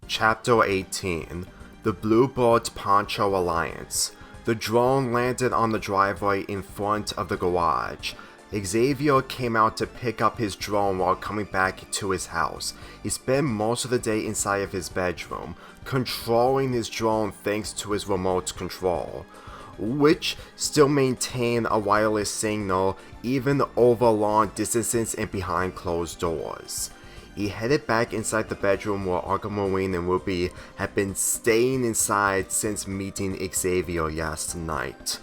Chapter 18 The Bluebird Poncho Alliance. The drone landed on the driveway in front of the garage. Xavier came out to pick up his drone while coming back to his house. He spent most of the day inside of his bedroom, controlling his drone thanks to his remote control, which still maintained a wireless signal even over long distances and behind closed doors. He headed back inside the bedroom where Aquamarine and Ruby had been staying inside since meeting Xavier last night.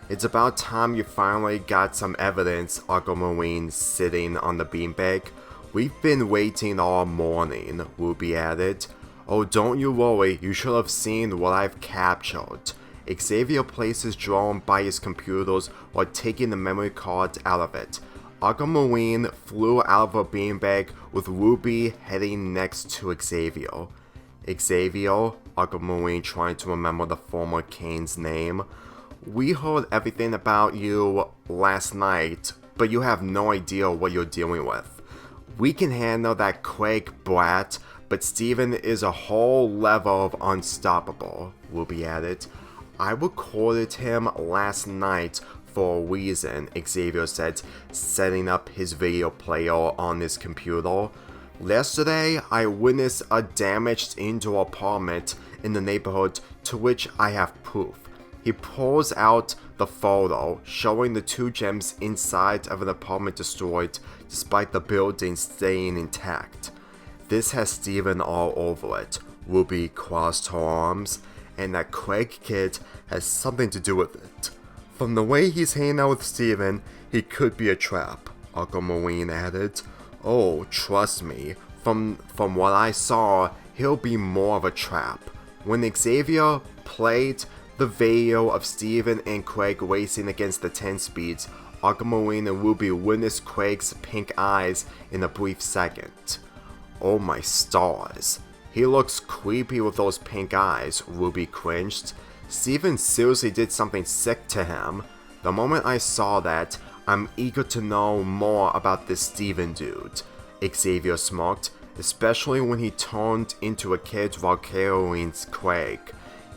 It's about time you finally got some evidence, Aquamarine sitting on the beanbag. We've been waiting all morning, Ruby added. Oh, don't you worry, you should have seen what I've captured. Xavier placed his drone by his computers while taking the memory card out of it. Aquamarine flew out of her beanbag with Ruby heading next to Xavier. Xavier, Aquamarine trying to remember the former Kane's name. We heard everything about you last night, but you have no idea what you're dealing with. We can handle that Craig brat, but Steven is a whole level of unstoppable, Ruby added. I recorded him last night for a reason, Xavier said, setting up his video player on his computer. Yesterday, I witnessed a damaged indoor apartment in the neighborhood to which I have proof. He pulls out the photo showing the two gems inside of an apartment destroyed despite the building staying intact. This has Steven all over it, Ruby crossed her arms, and that Craig kid has something to do with it. From the way he's hanging out with Steven, he could be a trap, Aquamarine added. Oh, trust me, from what I saw, he'll be more of a trap. When Xavier played the video of Steven and Craig racing against the 10 speeds, Aquamarine and Ruby witnessed Craig's pink eyes in a brief second. Oh my stars. He looks creepy with those pink eyes, Ruby cringed. Steven seriously did something sick to him. The moment I saw that, I'm eager to know more about this Steven dude, Xavier smirked, especially when he turned into a kid while carrying Craig.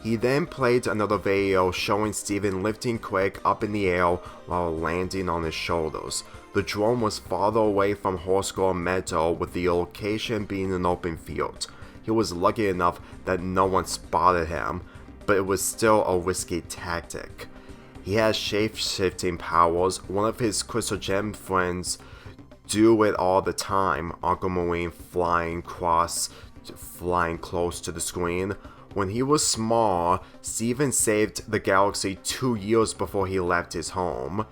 He then played another video showing Steven lifting Craig up in the air while landing on his shoulders. The drone was farther away from Horsecore Meadow, with the location being an open field. He was lucky enough that no one spotted him, but it was still a risky tactic. He has shape-shifting powers. One of his Crystal Gem friends do it all the time, Aquamarine flying close to the screen. When he was small, Steven saved the galaxy 2 years before he left his home.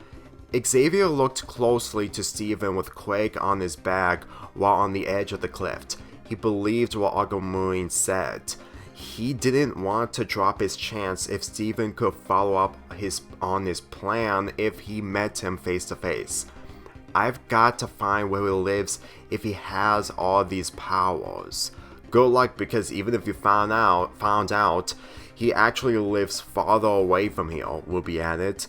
Xavier looked closely to Steven with Craig on his back while on the edge of the cliff. He believed what Aquamarine said. He didn't want to drop his chance if Steven could follow up on his plan if he met him face to face. I've got to find where he lives if he has all these powers. Good luck, because even if you found out, he actually lives farther away from here, Ruby added.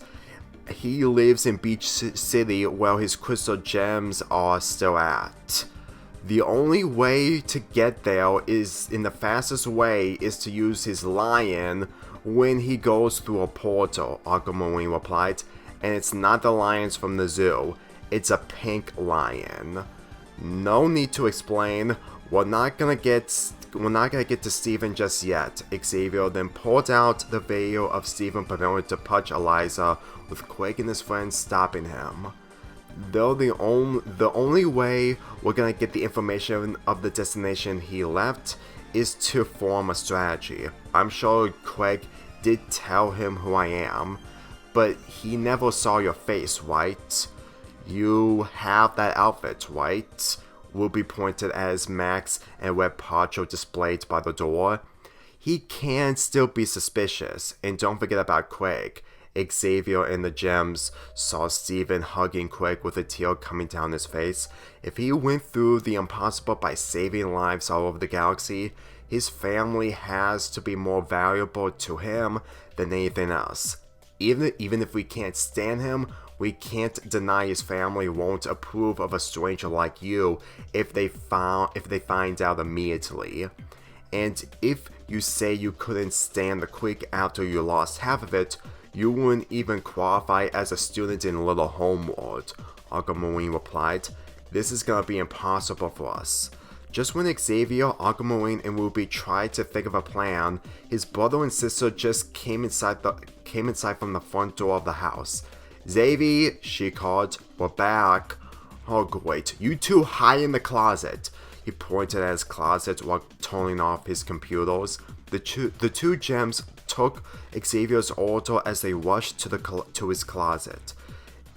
He lives in Beach City where his crystal gems are still at. The only way to get there in the fastest way is to use his lion when he goes through a portal, Aquamarine replied. And it's not the lions from the zoo, it's a pink lion. No need to explain. We're not gonna get to Steven just yet. Xavier then pulled out the video of Steven preparing to punch Eliza, with Craig and his friends stopping him. Though the only way we're gonna get the information of the destination he left is to form a strategy. I'm sure Craig did tell him who I am, but he never saw your face, right? You have that outfit, right? Ruby pointed as Max and Red Poncho displayed by the door. He can still be suspicious, and don't forget about Craig. Xavier and the gems saw Steven hugging Craig with a tear coming down his face. If he went through the impossible by saving lives all over the galaxy, his family has to be more valuable to him than anything else. Even if we can't stand him, we can't deny his family won't approve of a stranger like you if they find out immediately. And if you say you couldn't stand the creek after you lost half of it, you wouldn't even qualify as a student in Little Homeworld, Aquamarine replied. This is gonna be impossible for us. Just when Xavier, Aquamarine, and Ruby tried to think of a plan, his brother and sister just came inside from the front door of the house. Xavier, she called, we're back. Oh great, you two hide in the closet. He pointed at his closet while turning off his computers. The two gems took Xavier's order as they rushed to his closet.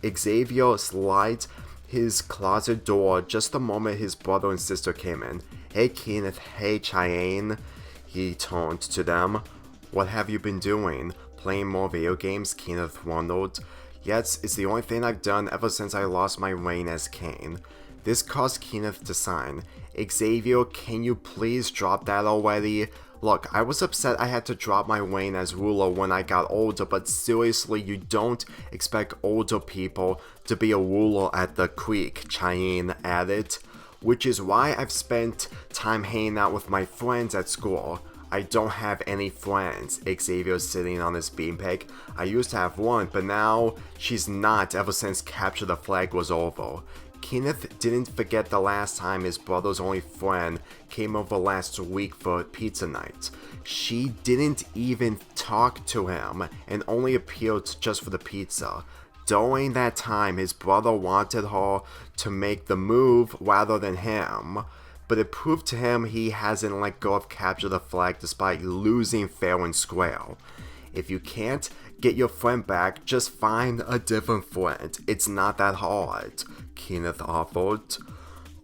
Xavier slid his closet door just the moment his brother and sister came in. Hey Kenneth, hey Cheyenne. He turned to them. What have you been doing? Playing more video games? Kenneth wondered. Yes, it's the only thing I've done ever since I lost my reign as King. This caused Kenneth to sign. Xavier, can you please drop that already? Look, I was upset I had to drop my reign as ruler when I got older, but seriously, you don't expect older people to be a ruler at the creek, Cheyenne added. Which is why I've spent time hanging out with my friends at school. I don't have any friends, Xavier's sitting on his beanbag. I used to have one, but now she's not ever since Capture the Flag was over. Kenneth didn't forget the last time his brother's only friend came over last week for pizza night. She didn't even talk to him and only appeared just for the pizza. During that time, his brother wanted her to make the move rather than him, but it proved to him he hasn't let go of Capture the Flag despite losing fair and square. If you can't get your friend back, just find a different friend. It's not that hard, Kenneth offered.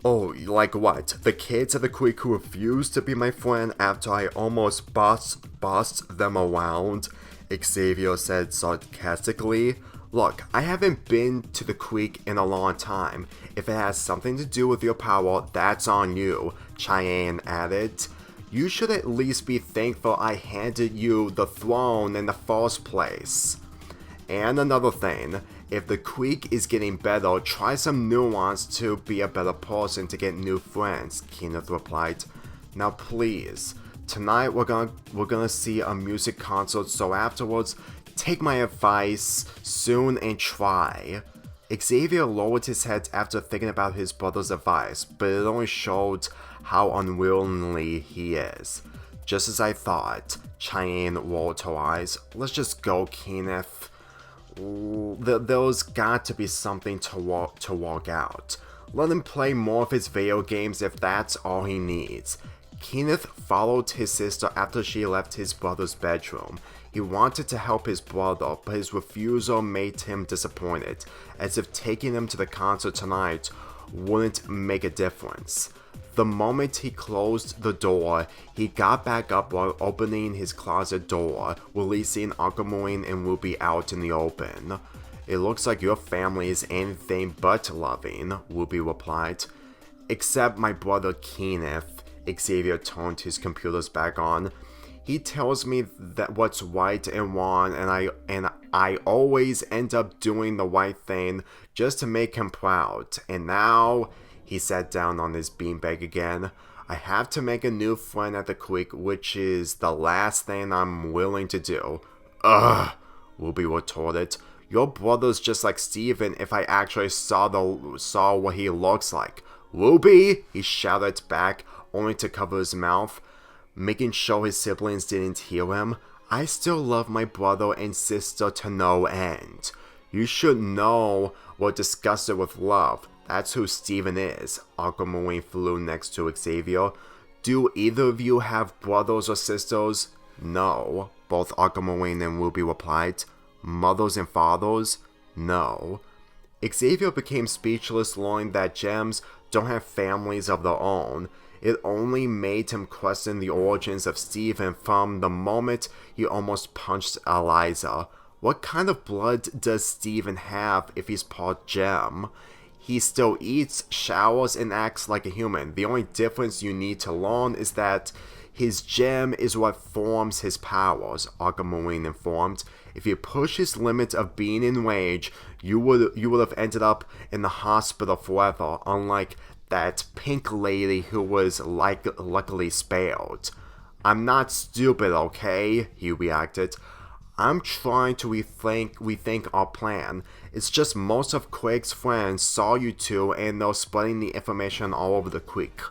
Oh, like what? The kids at the creek who refused to be my friend after I almost bossed them around, Xavier said sarcastically. Look, I haven't been to the creek in a long time. If it has something to do with your power, that's on you, Cheyenne added. You should at least be thankful I handed you the throne in the first place. And another thing, if the creek is getting better, try some nuance to be a better person to get new friends, Kenneth replied. Now please, tonight we're gonna see a music concert, so afterwards, take my advice soon and try. Xavier lowered his head after thinking about his brother's advice, but it only showed how unwillingly he is. Just as I thought, Cheyenne rolled her eyes. Let's just go, Kenneth. There's got to be something to walk out. Let him play more of his video games if that's all he needs. Kenneth followed his sister after she left his brother's bedroom. He wanted to help his brother, but his refusal made him disappointed, as if taking him to the concert tonight wouldn't make a difference. The moment he closed the door, he got back up while opening his closet door, releasing Aquamarine and Ruby out in the open. It looks like your family is anything but loving, Ruby replied. Except my brother Kenneth, Xavier turned his computers back on. He tells me that what's right and wrong, and I always end up doing the right thing just to make him proud. And now, he sat down on his beanbag again. I have to make a new friend at the creek, which is the last thing I'm willing to do. Ugh, Ruby retorted. Your brother's just like Steven if I actually saw what he looks like. Ruby, he shouted back, only to cover his mouth, making sure his siblings didn't hear him. I still love my brother and sister to no end. You should know we're disgusted with love. That's who Steven is. Aquamarine flew next to Xavier. Do either of you have brothers or sisters? No, both Aquamarine and Ruby replied. Mothers and fathers? No. Xavier became speechless, learning that gems don't have families of their own. It only made him question the origins of Steven from the moment he almost punched Eliza. What kind of blood does Steven have if he's part gem? He still eats, showers, and acts like a human. The only difference you need to learn is that his gem is what forms his powers, Aquamarine informed. If you push his limit of being enraged, you would have ended up in the hospital forever, unlike that pink lady who was luckily spared. I'm not stupid, okay? He reacted. I'm trying to rethink our plan. It's just most of Quake's friends saw you two and they're spreading the information all over the creek.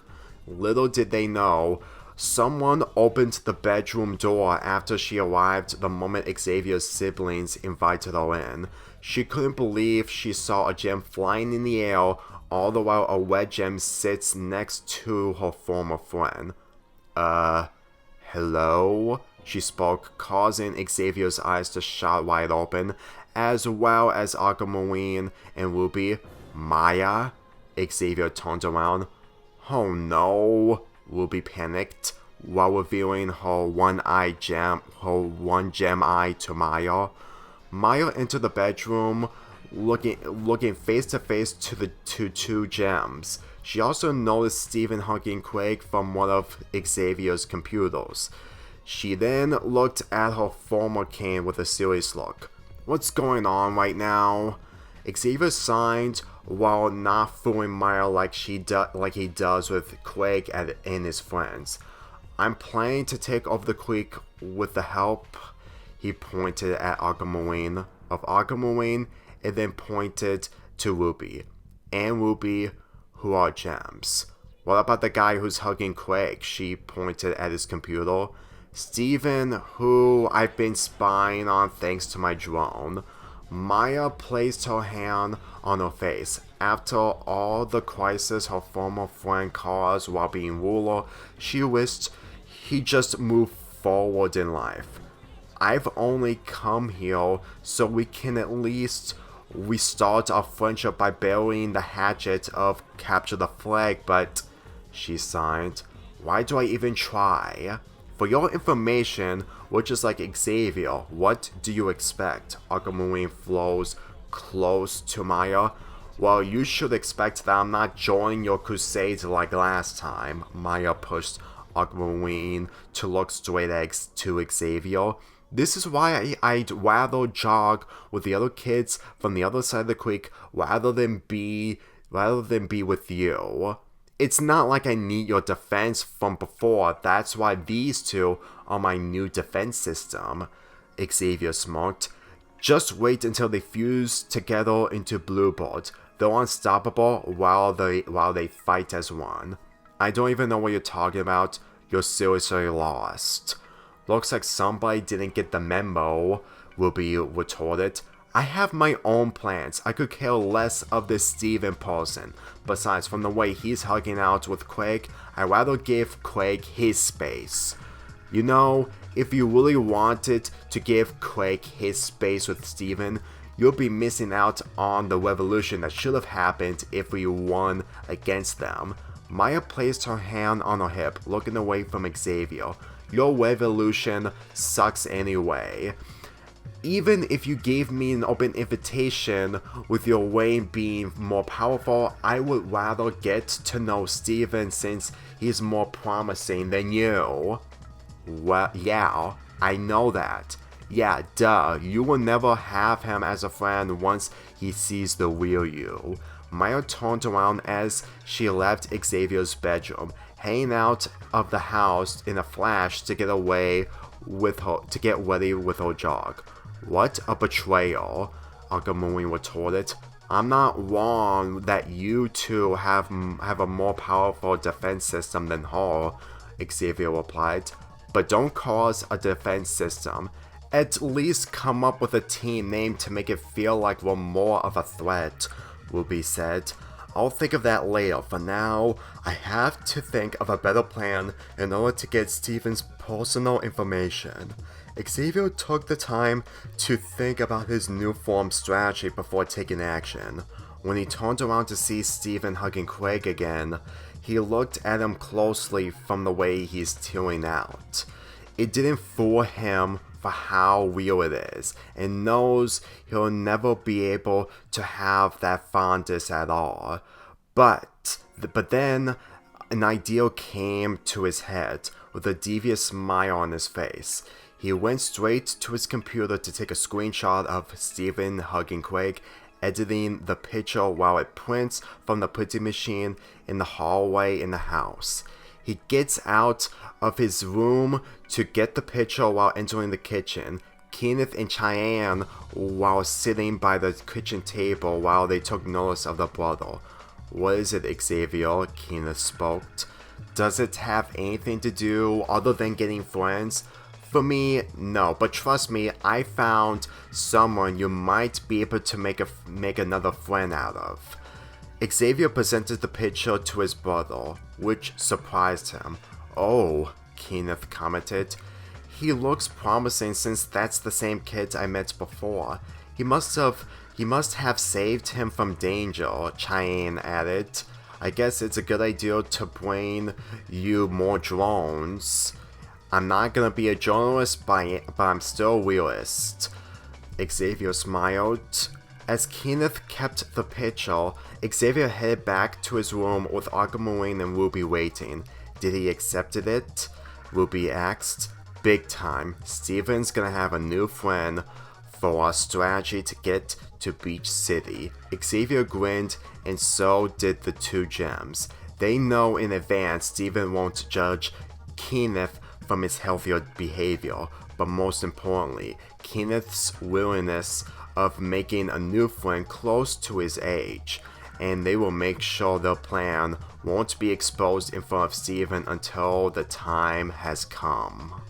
Little did they know, someone opened the bedroom door after she arrived the moment Xavier's siblings invited her in. She couldn't believe she saw a gem flying in the air, all the while a red gem sits next to her former friend. Hello? She spoke, causing Xavier's eyes to shot wide open, as well as Aquamarine and Ruby. Maya? Xavier turned around. Oh no, Ruby panicked, while revealing her one gem eye to Maya. Maya entered the bedroom, looking face to face to two gems. She also noticed Steven hugging Quake from one of Xavier's computers. She then looked at her former kin with a serious look. What's going on right now? Xavier signed while not fooling Maya like he does with Quake and his friends. I'm planning to take over the creek with the help. He pointed at Aquamarine. Of Aquamarine, and then pointed to Ruby. And Ruby, who are gems. What about the guy who's hugging Quake? She pointed at his computer. Steven, who I've been spying on thanks to my drone. Maya placed her hand on her face. After all the crisis her former friend caused while being ruler, she wished he just moved forward in life. I've only come here so we can at least restart our friendship by burying the hatchet of capture the flag, but, she sighed, why do I even try? For your information, we're just like Xavier. What do you expect? Aquamarine flows close to Maya. Well, you should expect that I'm not joining your crusade like last time. Maya pushed Aquamarine to look straight to Xavier. This is why I'd rather jog with the other kids from the other side of the creek rather than be with you. It's not like I need your defense from before. That's why these two are my new defense system. Xavier smirked. Just wait until they fuse together into Bluebird. They're unstoppable while they fight as one. I don't even know what you're talking about. You're seriously lost. Looks like somebody didn't get the memo, Ruby retorted. I have my own plans. I could care less of this Steven person. Besides, from the way he's hugging out with Quake, I'd rather give Quake his space. You know, if you really wanted to give Quake his space with Steven, you'll be missing out on the revolution that should have happened if we won against them. Maya placed her hand on her hip, looking away from Xavier. Your revolution sucks anyway. Even if you gave me an open invitation with your way being more powerful, I would rather get to know Steven since he's more promising than you. Well, yeah, I know that. Yeah, duh, you will never have him as a friend once he sees the real you. Maya turned around as she left Xavier's bedroom, heading out of the house in a flash to get ready with her jog. What a betrayal, Aquamarine retorted. I'm not wrong that you two have a more powerful defense system than her, Xavier replied. But don't cause a defense system. At least come up with a team name to make it feel like we're more of a threat, Ruby said. I'll think of that later. For now, I have to think of a better plan in order to get Steven's personal information. Xavier took the time to think about his new form strategy before taking action. When he turned around to see Steven hugging Craig again, he looked at him closely from the way he's tearing out. It didn't fool him for how real it is, and knows he'll never be able to have that fondness at all. But then an idea came to his head with a devious smile on his face. He went straight to his computer to take a screenshot of Steven hugging Craig, editing the picture while it prints from the printing machine in the hallway in the house. He gets out of his room to get the picture while entering the kitchen. Kenneth and Cheyenne while sitting by the kitchen table while they took notice of the brother. What is it, Xavier? Kenneth spoke. Does it have anything to do other than getting friends? For me, no, but trust me, I found someone you might be able to make another friend out of. Xavier presented the picture to his brother, which surprised him. Oh, Kenneth commented. He looks promising since that's the same kid I met before. He must have saved him from danger, Cheyenne added. I guess it's a good idea to bring you more drones. I'm not gonna be a journalist, but I'm still a realist. Xavier smiled. As Kenneth kept the picture, Xavier headed back to his room with Aquamarine and Ruby waiting. Did he accept it? Ruby asked. Big time. Steven's gonna have a new friend for our strategy to get to Beach City. Xavier grinned, and so did the two gems. They know in advance Steven won't judge Kenneth from his healthier behavior, but most importantly, Kenneth's willingness of making a new friend close to his age, and they will make sure their plan won't be exposed in front of Steven until the time has come.